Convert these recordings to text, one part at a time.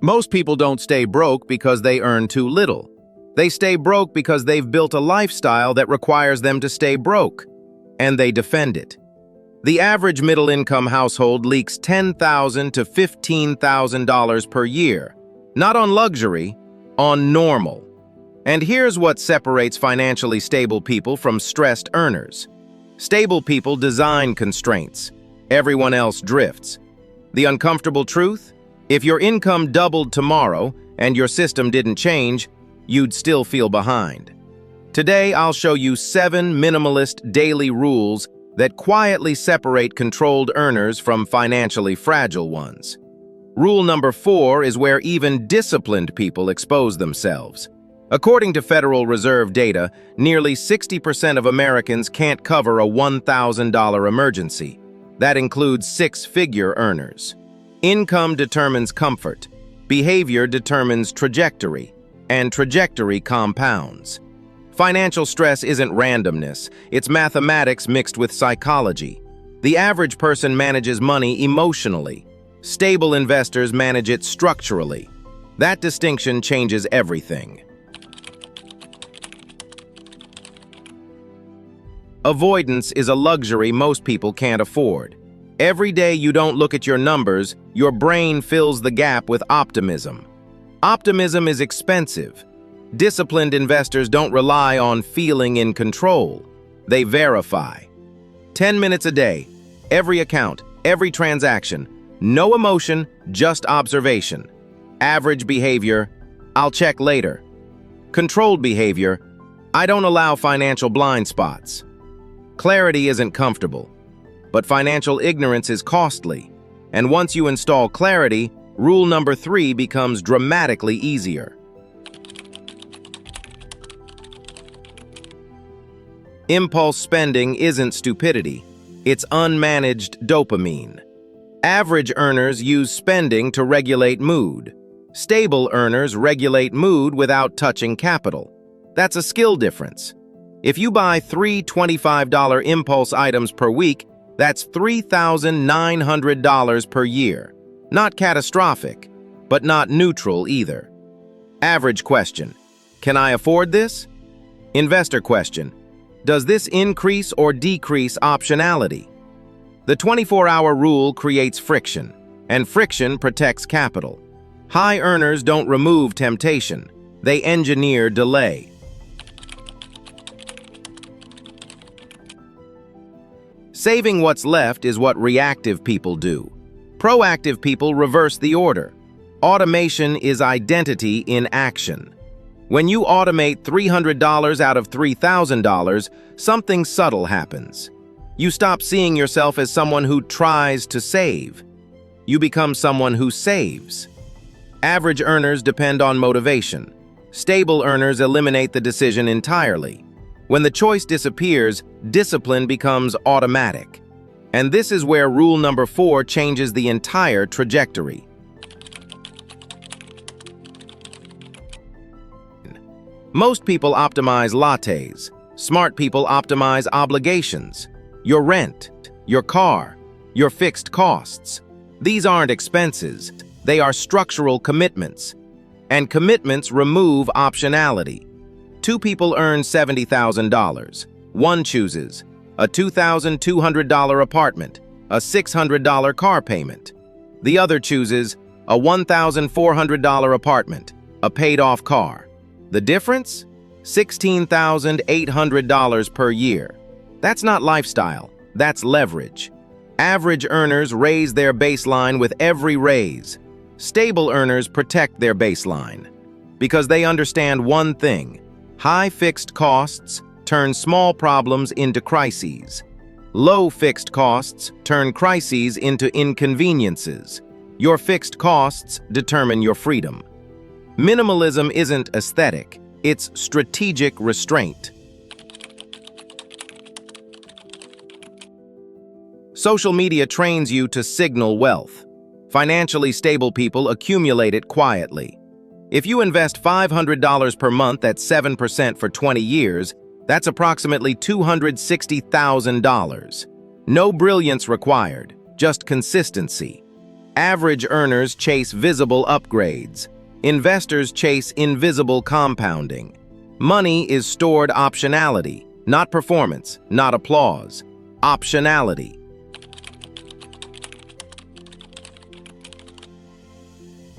Most people don't stay broke because they earn too little. They stay broke because they've built a lifestyle that requires them to stay broke, and they defend it. The average middle-income household leaks $10,000 to $15,000 per year, not on luxury, on normal. And here's what separates financially stable people from stressed earners. Stable people design constraints. Everyone else drifts. The uncomfortable truth? If your income doubled tomorrow and your system didn't change, you'd still feel behind. Today, I'll show you 7 minimalist daily rules that quietly separate controlled earners from financially fragile ones. Rule number 4 is where even disciplined people expose themselves. According to Federal Reserve data, nearly 60% of Americans can't cover a $1,000 emergency. That includes 6-figure earners. Income determines comfort, behavior determines trajectory, and trajectory compounds. Financial stress isn't randomness, it's mathematics mixed with psychology. The average person manages money emotionally. Stable investors manage it structurally. That distinction changes everything. Avoidance is a luxury most people can't afford. Every day you don't look at your numbers, your brain fills the gap with optimism. Optimism is expensive. Disciplined investors don't rely on feeling in control. They verify. 10 minutes a day, every account, every transaction. No emotion, just observation. Average behavior, I'll check later. Controlled behavior, I don't allow financial blind spots. Clarity isn't comfortable, but financial ignorance is costly. And once you install clarity, rule number 3 becomes dramatically easier. Impulse spending isn't stupidity, it's unmanaged dopamine. Average earners use spending to regulate mood. Stable earners regulate mood without touching capital. That's a skill difference. If you buy 3 $25 impulse items per week, that's $3,900 per year. Not catastrophic, but not neutral either. Average question: can I afford this? Investor question: does this increase or decrease optionality? The 24-hour rule creates friction, and friction protects capital. High earners don't remove temptation, they engineer delay. Saving what's left is what reactive people do. Proactive people reverse the order. Automation is identity in action. When you automate $300 out of $3,000, something subtle happens. You stop seeing yourself as someone who tries to save. You become someone who saves. Average earners depend on motivation. Stable earners eliminate the decision entirely. When the choice disappears, discipline becomes automatic. And this is where rule number 4 changes the entire trajectory. Most people optimize lattes. Smart people optimize obligations. Your rent, your car, your fixed costs. These aren't expenses, they are structural commitments. And commitments remove optionality. 2 people earn $70,000. One chooses a $2,200 apartment, a $600 car payment. The other chooses a $1,400 apartment, a paid-off car. The difference? $16,800 per year. That's not lifestyle, that's leverage. Average earners raise their baseline with every raise. Stable earners protect their baseline because they understand one thing: high fixed costs turn small problems into crises. Low fixed costs turn crises into inconveniences. Your fixed costs determine your freedom. Minimalism isn't aesthetic, it's strategic restraint. Social media trains you to signal wealth. Financially stable people accumulate it quietly. If you invest $500 per month at 7% for 20 years, that's approximately $260,000. No brilliance required, just consistency. Average earners chase visible upgrades. Investors chase invisible compounding. Money is stored optionality, not performance, not applause. Optionality.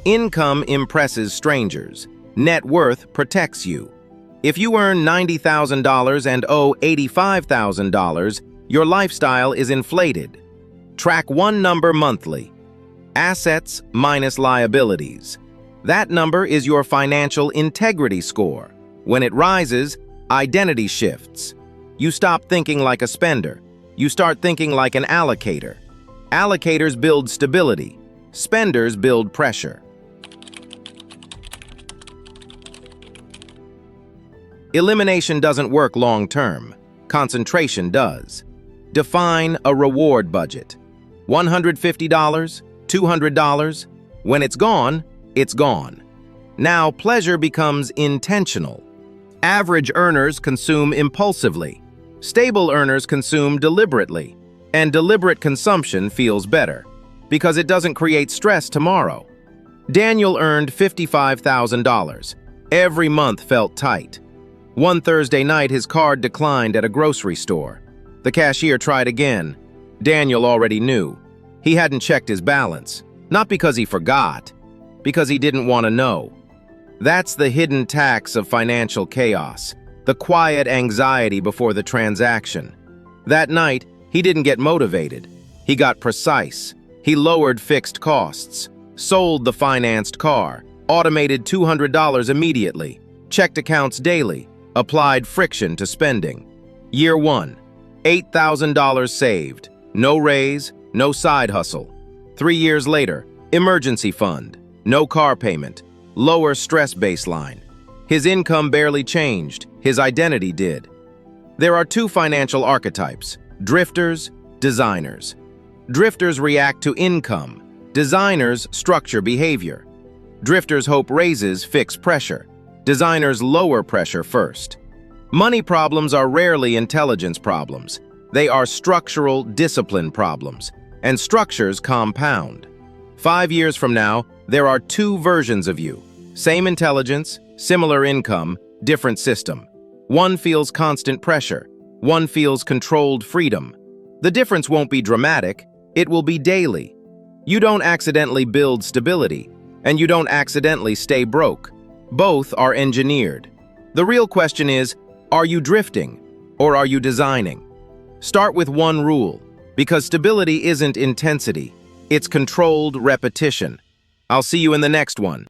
Income impresses strangers. Net worth protects you. If you earn $90,000 and owe $85,000, your lifestyle is inflated. Track one number monthly. Assets minus liabilities. That number is your financial integrity score. When it rises, identity shifts. You stop thinking like a spender. You start thinking like an allocator. Allocators build stability. Spenders build pressure. Elimination doesn't work long-term. Concentration does. Define a reward budget. $150, $200. When it's gone, it's gone. Now pleasure becomes intentional. Average earners consume impulsively. Stable earners consume deliberately. And deliberate consumption feels better, because it doesn't create stress tomorrow. Daniel earned $55,000. Every month felt tight. One Thursday night, his card declined at a grocery store. The cashier tried again. Daniel already knew. He hadn't checked his balance. Not because he forgot, because he didn't want to know. That's the hidden tax of financial chaos, the quiet anxiety before the transaction. That night, he didn't get motivated. He got precise. He lowered fixed costs, sold the financed car, automated $200 immediately, checked accounts daily, applied friction to spending. Year 1, $8,000 saved. No raise, no side hustle. 3 years later, emergency fund, no car payment, lower stress baseline. His income barely changed, his identity did. There are two financial archetypes: drifters, designers. Drifters react to income. Designers structure behavior. Drifters hope raises fix pressure. Designers lower pressure first. Money problems are rarely intelligence problems. They are structural discipline problems, and structures compound. 5 years from now, there are two versions of you. Same intelligence, similar income, different system. One feels constant pressure. One feels controlled freedom. The difference won't be dramatic. It will be daily. You don't accidentally build stability, and you don't accidentally stay broke. Both are engineered. The real question is, are you drifting or are you designing? Start with one rule, because stability isn't intensity. It's controlled repetition. I'll see you in the next one.